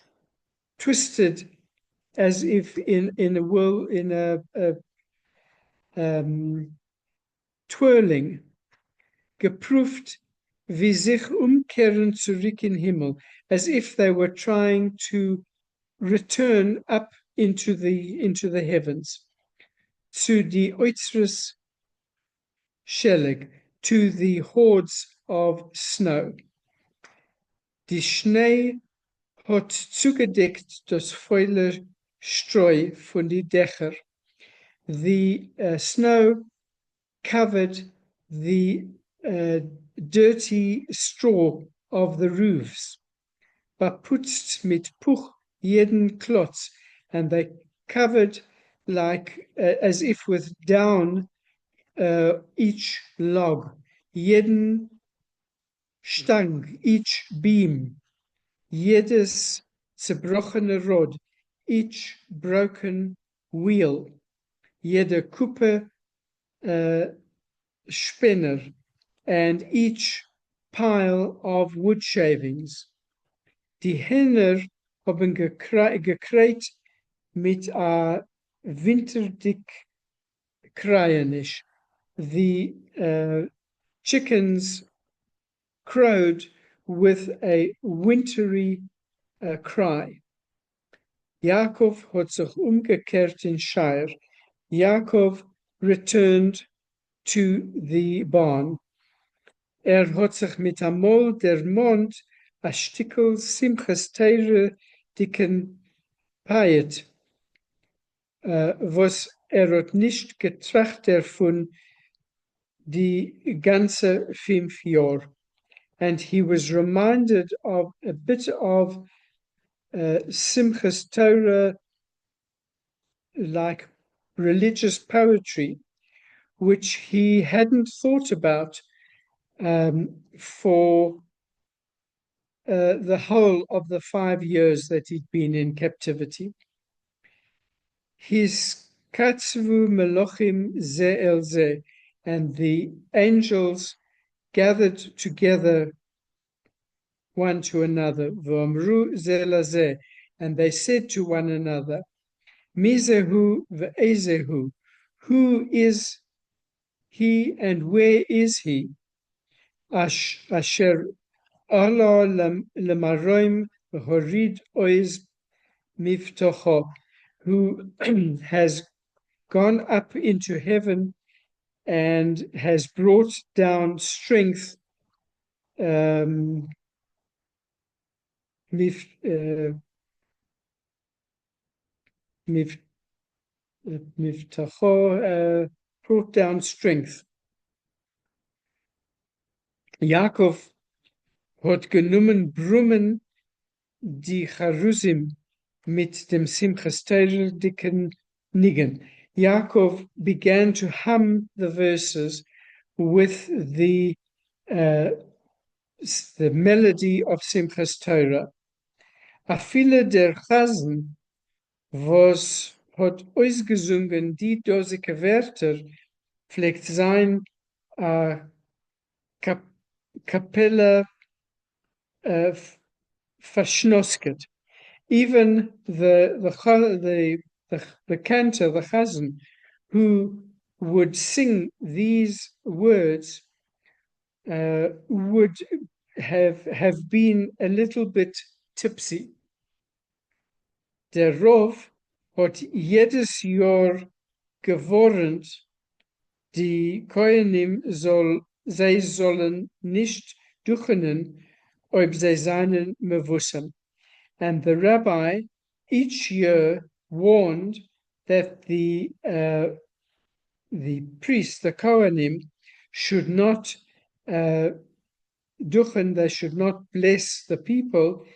twisted as if in a whirl, in a twirling. Geprüft, wie sich umkehren zurück in Himmel, as if they were trying to return up into the heavens. Zu die äußeres Schelig, to the hordes of snow. Die Schnee hat zugedeckt das faule Streu von die Dächer. The snow covered the dirty straw of the roofs, beputzt mit Puch jeden Klotz, and they covered like as if with down each log, jeden Stang, each beam, jedes zerbrochene Rod, each broken wheel, jede Kuppe Spinner, and each pile of wood shavings. Die Henner haben gekräht mit a winterdick Kraienisch. The chickens crowed with a wintry cry. Yaakov hat sich umgekehrt in Shire, Yaakov returned to the barn. Hat sich mit amol der Mond a stickel simches teire dicken payet, was hat nicht getracht davon die ganze 5 Jahr. And he was reminded of a bit of Simchas Torah, like religious poetry, which he hadn't thought about for the whole of the 5 years that he'd been in captivity. His katzvu melochim ze el ze, and the angels gathered together one to another, v'amru ze lazeh, and they said to one another, Mizehu ve'ezehu, who is he and where is he? Asher Allah lemaroim horid oiz miftocho, who has gone up into heaven and has brought down strength miftacho, brought down strength. Yaakov hat genommen Brummen die Charusim mit dem Simchas Torah dicken Nigen. Yaakov began to hum the verses with the melody of Simchas Torah. Afile der Chazen, was hat ausgesungen die dosige Wörter, pflegt sein Kapelle verschnosket. Even the cantor, the chazan, who would sing these words, would have been a little bit tipsy. Der Rov hat jedes Jahr gewarnt, die Kohanim sie sollen nicht duchenen, ob sie seinen mewussem. And the rabbi each year warned that the priests, the Kohanim, should not duchen, they should not bless the people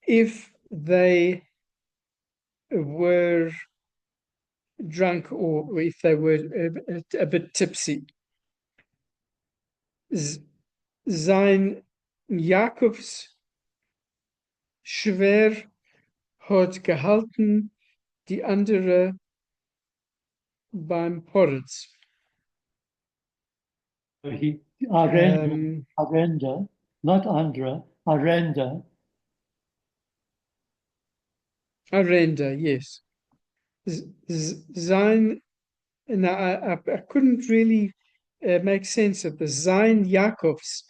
if they were drunk or if they were a bit tipsy. Sein Jakobs schwer hat gehalten die andere beim Porz. Arenda, not Andra, Arenda. Arenda, yes. Sein, now I couldn't really make sense of the Sein Jacobs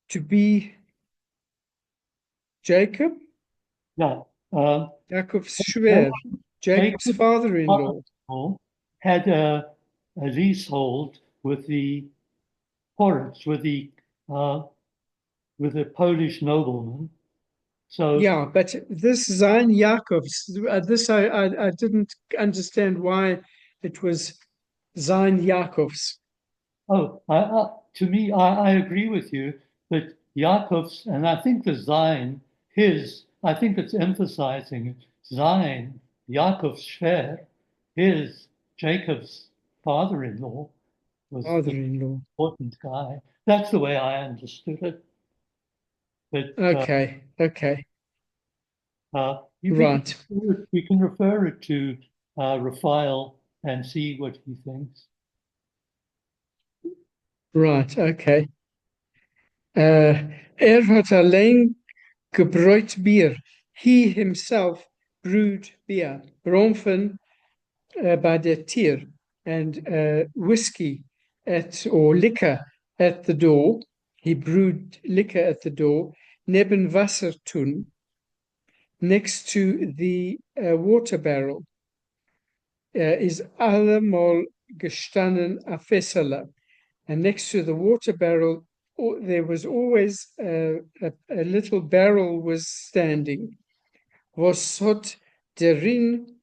to be Jacob? Yeah. Jacob's schwer, Jacob's father-in-law. Had a leasehold with the Ports, with the Polish nobleman. So yeah, but this Sein Jacobs, this I didn't understand why it was Sein Jacobs. Oh, to me, I agree with you, but Jacobs, and I think the Sein, I think it's emphasizing Sein, Jacob's share, Jacob's father-in-law was Father-in-law. an important guy. That's the way I understood it. But Okay. Right. We can refer it to Raphael and see what he thinks. Right, okay. Hat alleen gebräut Bier. He himself brewed beer. Romfen by the tier, and whiskey or liquor at the door. He brewed liquor at the door. Neben Wassertun, next to the water barrel. is allemal gestanden a Fessela. And next to the water barrel, there was always a little barrel was standing. Was hat darin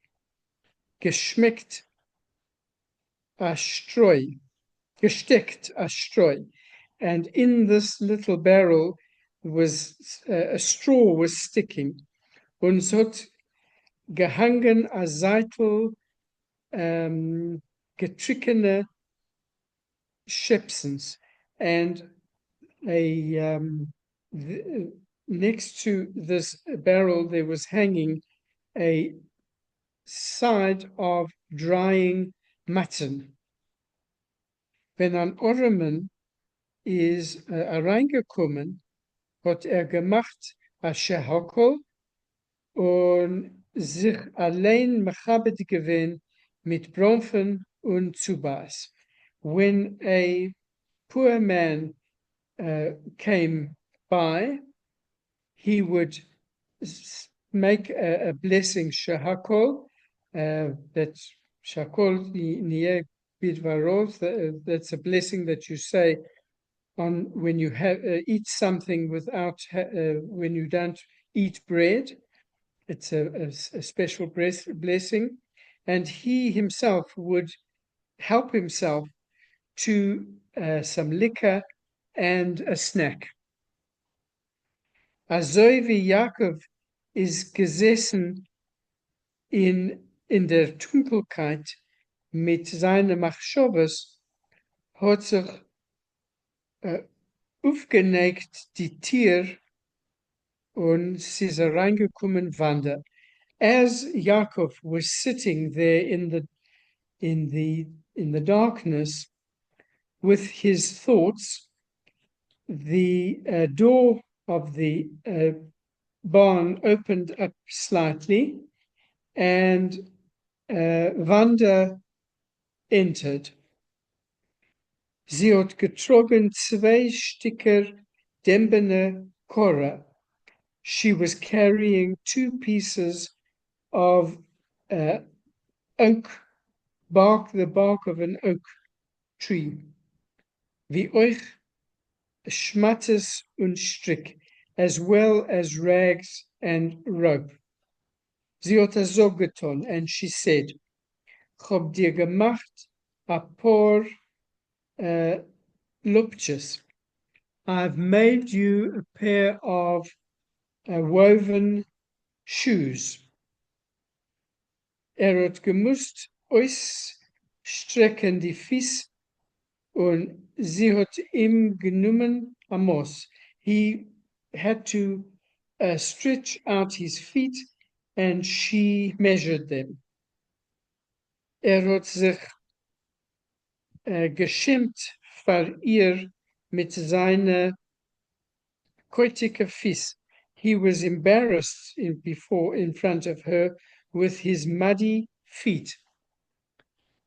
geschmeckt a Streu, gesteckt a Streu. And in this little barrel was a straw was sticking. Und es hat gehangen a Seitel getrickene Schepsens. And next to this barrel, there was hanging a side of drying mutton. Wenn ein Ormen is reingekommen, hat gemacht a Shehokol und sich allein mechabed gewesen mit Bromfen und Zubas. When a poor man came by, he would make a blessing shehakol, that shakol niye bidvarov, that's a blessing that you say on when you have eat something without when you don't eat bread. It's a special blessing, and he himself would help himself to some liquor and a snack. Azoi wie Jakob ist gesessen in der Dunkelheit mit seinen Machschobes, hat sich aufgeneigt die Tier und sie ist reingekommen wander. As Jacob was sitting there in the darkness with his thoughts, the door of the barn opened up slightly, and Wanda entered. Sie hat getrogen 2 Sticker dembene Korra. She was carrying 2 pieces of oak bark, the bark of an oak tree. Wie euch Schmattes und Strick, as well as rags and rope. Sie hat so getan, and she said, hab dir gemacht a paar lupches. I've made you a pair of woven shoes. Hat gemusst ausstrecken die Fies, und sie hat ihm genommen amos. He had to stretch out his feet, and she measured them. Hat sich geschämt vor ihr mit seiner koitige Fies. He was embarrassed in front of her with his muddy feet.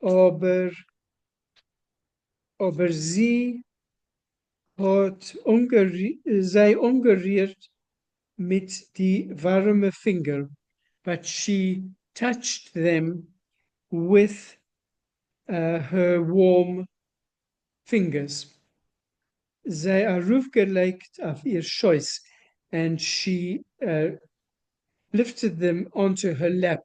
Aber sie hat sei umgerührt mit die warme Finger, but she touched them with her warm fingers. Sei aufgelegt auf ihr Schoß, and she lifted them onto her lap.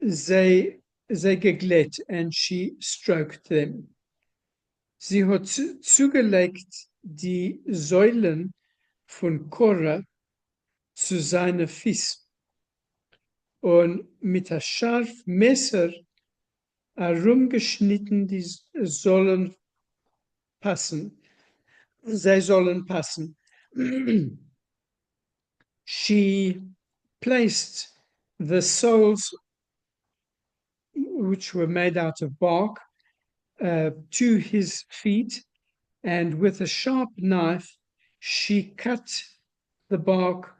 Sei geglätt, and she stroked them. Sie hat zugelegt die Säulen von Korah zu seiner Fies und mit einem scharfen Messer herumgeschnitten, die sollen passen. Sie sollen passen. She placed the soles, which were made out of bark, to his feet, and with a sharp knife, she cut the bark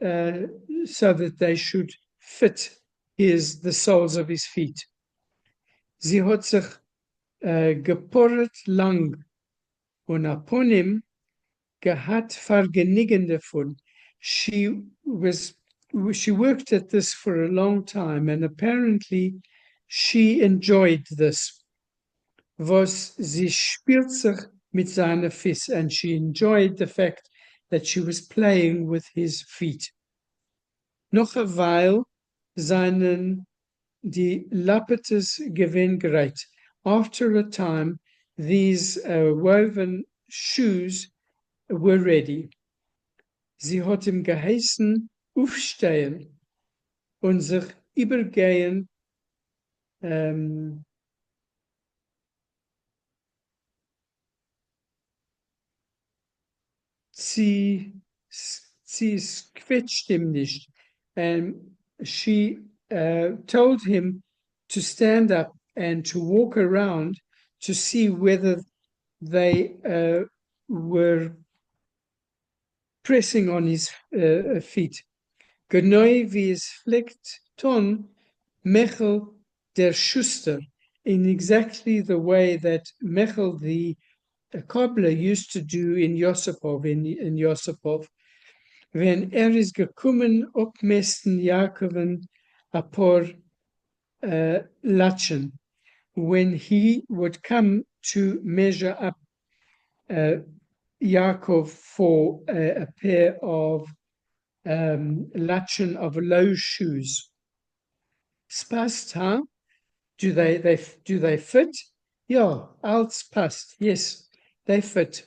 so that they should fit the soles of his feet. Sie hat sich geporret lang und upon him gehat vergnügen davon. She was she worked at this for a long time, and apparently she enjoyed this. Was sie spielt sich mit seiner Füße, and she enjoyed the fact that she was playing with his feet. Noch a while seinen die Lappetes gewinn great. After a time, these woven shoes were ready. Sie hat ihm geheißen, aufstehen und sich übergehen sie quetscht ihm nicht. And she told him to stand up and to walk around to see whether they were pressing on his feet. Genau wie es fleckt ton Mechel der Schuster, in exactly the way that Mechel the cobbler used to do in Josipov, in Josipov. Wenn is gekommen, opmesten Jakoven a paar latchen. When he would come to measure up Yaakov for a pair of latchen of low shoes. Spast, huh? Do they fit? Ja, als passt. Yes, they fit.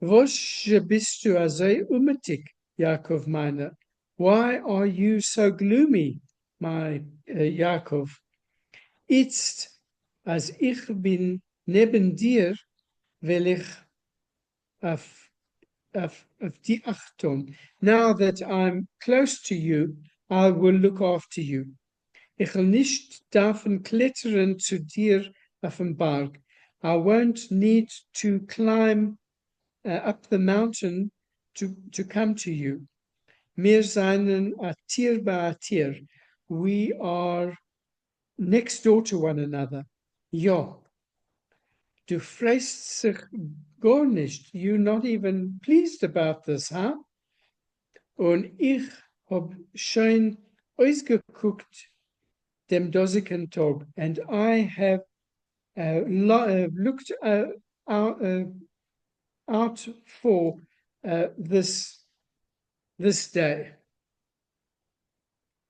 Was bist du also umetig, Yaakov meiner? Why are you so gloomy, my Yaakov? Jetzt, als ich bin neben dir, will ich auf die Achtung. Now that I'm close to you, I will look after you. Ich will nicht davon klettern zu dir auf den Berg. I won't need to climb up the mountain to come to you. Wir seien a Tier bei a Tier. We are next door to one another. Ja. Du freust sich gar nicht. You're not even pleased about this, huh? Und ich hab schon ausgeguckt dem dosigen Tag, and I have looked out for this day.